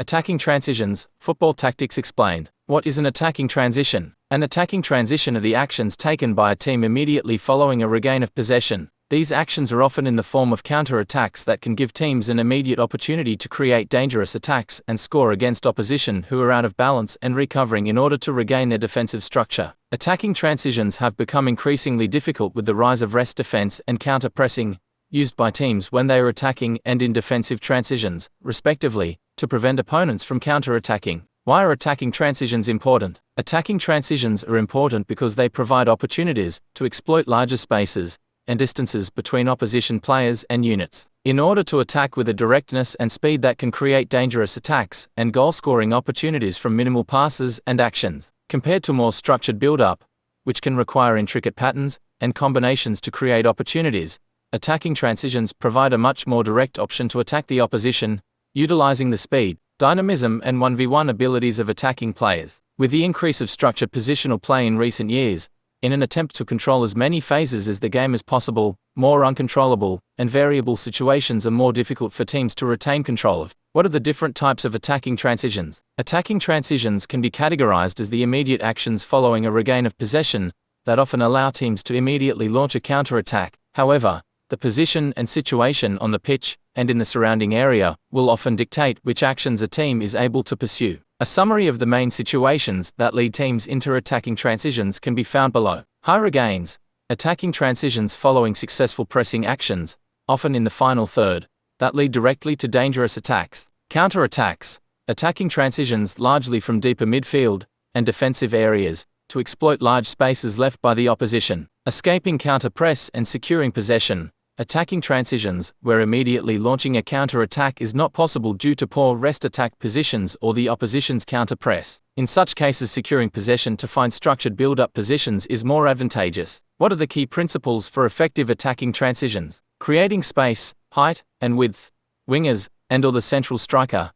Attacking transitions, football tactics explained. What is an attacking transition? An attacking transition are the actions taken by a team immediately following a regain of possession. These actions are often in the form of counter-attacks that can give teams an immediate opportunity to create dangerous attacks and score against opposition who are out of balance and recovering in order to regain their defensive structure. Attacking transitions have become increasingly difficult with the rise of rest defense and counter-pressing, used by teams when they are attacking and in defensive transitions, respectively, to prevent opponents from counter-attacking. Why are attacking transitions important? Attacking transitions are important because they provide opportunities to exploit larger spaces and distances between opposition players and units. In order to attack with a directness and speed that can create dangerous attacks and goal-scoring opportunities from minimal passes and actions, compared to more structured build-up, which can require intricate patterns and combinations to create opportunities, attacking transitions provide a much more direct option to attack the opposition, utilizing the speed, dynamism and 1v1 abilities of attacking players. With the increase of structured positional play in recent years, in an attempt to control as many phases as the game as possible, more uncontrollable and variable situations are more difficult for teams to retain control of. What are the different types of attacking transitions? Attacking transitions can be categorized as the immediate actions following a regain of possession that often allow teams to immediately launch a counter-attack. However, the position and situation on the pitch and in the surrounding area will often dictate which actions a team is able to pursue. A summary of the main situations that lead teams into attacking transitions can be found below. High regains, attacking transitions following successful pressing actions, often in the final third, that lead directly to dangerous attacks. Counter-attacks, attacking transitions largely from deeper midfield and defensive areas to exploit large spaces left by the opposition. Escaping counter-press and securing possession, attacking transitions where immediately launching a counter-attack is not possible due to poor rest attack positions or the opposition's counter-press. In such cases, securing possession to find structured build-up positions is more advantageous. What are the key principles for effective attacking transitions? Creating space, height, and width. Wingers, and/or the central striker,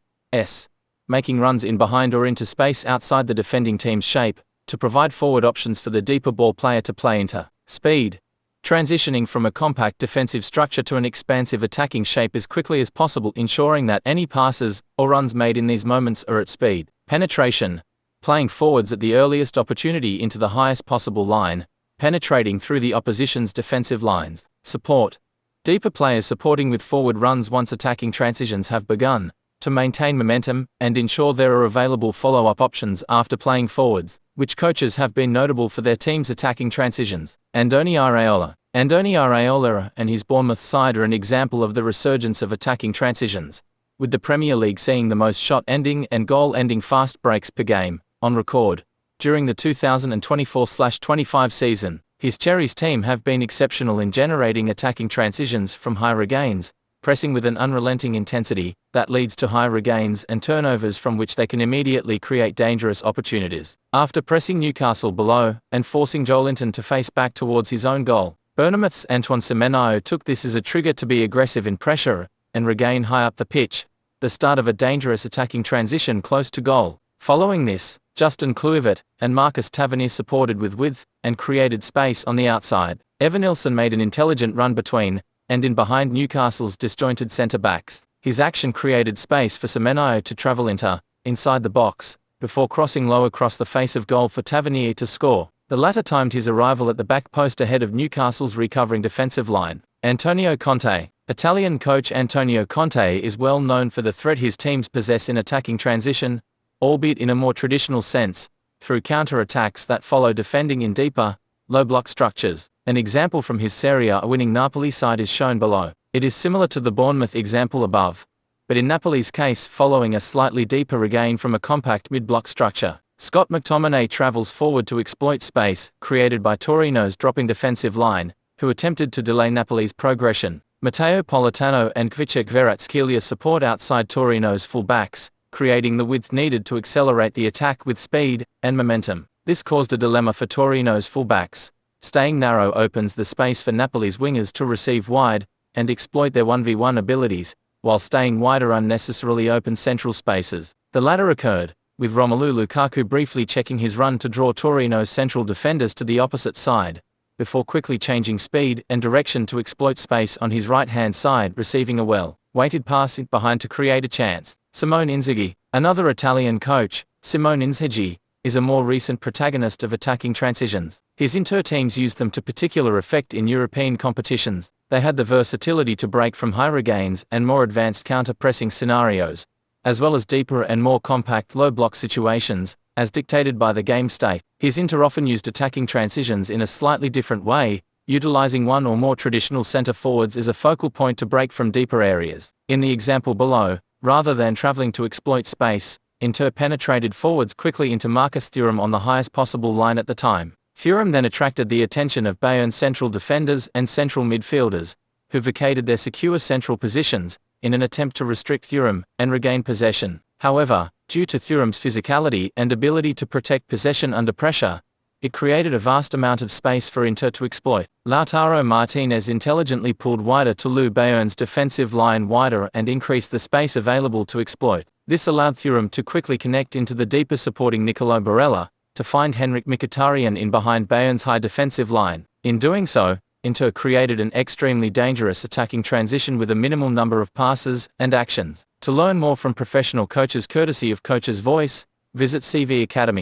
making runs in behind or into space outside the defending team's shape, to provide forward options for the deeper ball player to play into. Speed, transitioning from a compact defensive structure to an expansive attacking shape as quickly as possible, ensuring that any passes or runs made in these moments are at speed. Penetration, playing forwards at the earliest opportunity into the highest possible line, penetrating through the opposition's defensive lines. Support, deeper players supporting with forward runs once attacking transitions have begun, to maintain momentum and ensure there are available follow-up options after playing forwards. Which coaches have been notable for their team's attacking transitions? Andoni Iraola. Andoni Iraola and his Bournemouth side are an example of the resurgence of attacking transitions, with the Premier League seeing the most shot-ending and goal-ending fast breaks per game on record. During the 2024-25 season, his Cherries team have been exceptional in generating attacking transitions from high regains, pressing with an unrelenting intensity that leads to high regains and turnovers from which they can immediately create dangerous opportunities. After pressing Newcastle below and forcing Joelinton to face back towards his own goal, Bournemouth's Antoine Semenyo took this as a trigger to be aggressive in pressure and regain high up the pitch, the start of a dangerous attacking transition close to goal. Following this, Justin Kluivert and Marcus Tavernier supported with width and created space on the outside. Evanilson made an intelligent run between and in behind Newcastle's disjointed centre-backs. His action created space for Semenyo to travel inside the box, before crossing low across the face of goal for Tavernier to score. The latter timed his arrival at the back post ahead of Newcastle's recovering defensive line. Antonio Conte. Italian coach Antonio Conte is well known for the threat his teams possess in attacking transition, albeit in a more traditional sense, through counter-attacks that follow defending in deeper, low-block structures. An example from his Serie A winning Napoli side is shown below. It is similar to the Bournemouth example above, but in Napoli's case following a slightly deeper regain from a compact mid-block structure. Scott McTominay travels forward to exploit space created by Torino's dropping defensive line, who attempted to delay Napoli's progression. Matteo Politano and Kvicha Kvaratskhelia support outside Torino's full-backs, creating the width needed to accelerate the attack with speed and momentum. This caused a dilemma for Torino's full-backs. Staying narrow opens the space for Napoli's wingers to receive wide and exploit their 1v1 abilities, while staying wider unnecessarily open central spaces. The latter occurred, with Romelu Lukaku briefly checking his run to draw Torino's central defenders to the opposite side, before quickly changing speed and direction to exploit space on his right-hand side, receiving a well weighted pass it behind to create a chance. Simone Inzaghi, another Italian coach, Simone Inzaghi, is a more recent protagonist of attacking transitions. His Inter teams used them to particular effect in European competitions. They had the versatility to break from high regains and more advanced counter-pressing scenarios, as well as deeper and more compact low-block situations, as dictated by the game state. His Inter often used attacking transitions in a slightly different way, utilizing one or more traditional center forwards as a focal point to break from deeper areas. In the example below, rather than traveling to exploit space, Inter penetrated forwards quickly into Marcus Thuram on the highest possible line at the time. Thuram then attracted the attention of Bayern's central defenders and central midfielders, who vacated their secure central positions, in an attempt to restrict Thuram and regain possession. However, due to Thuram's physicality and ability to protect possession under pressure, it created a vast amount of space for Inter to exploit. Lautaro Martinez intelligently pulled wider to lure Bayern's defensive line wider and increase the space available to exploit. This allowed Thuram to quickly connect into the deeper supporting Nicolo Barella, to find Henrik Mkhitaryan in behind Bayern's high defensive line. In doing so, Inter created an extremely dangerous attacking transition with a minimal number of passes and actions. To learn more from professional coaches courtesy of Coach's Voice, visit CV Academy.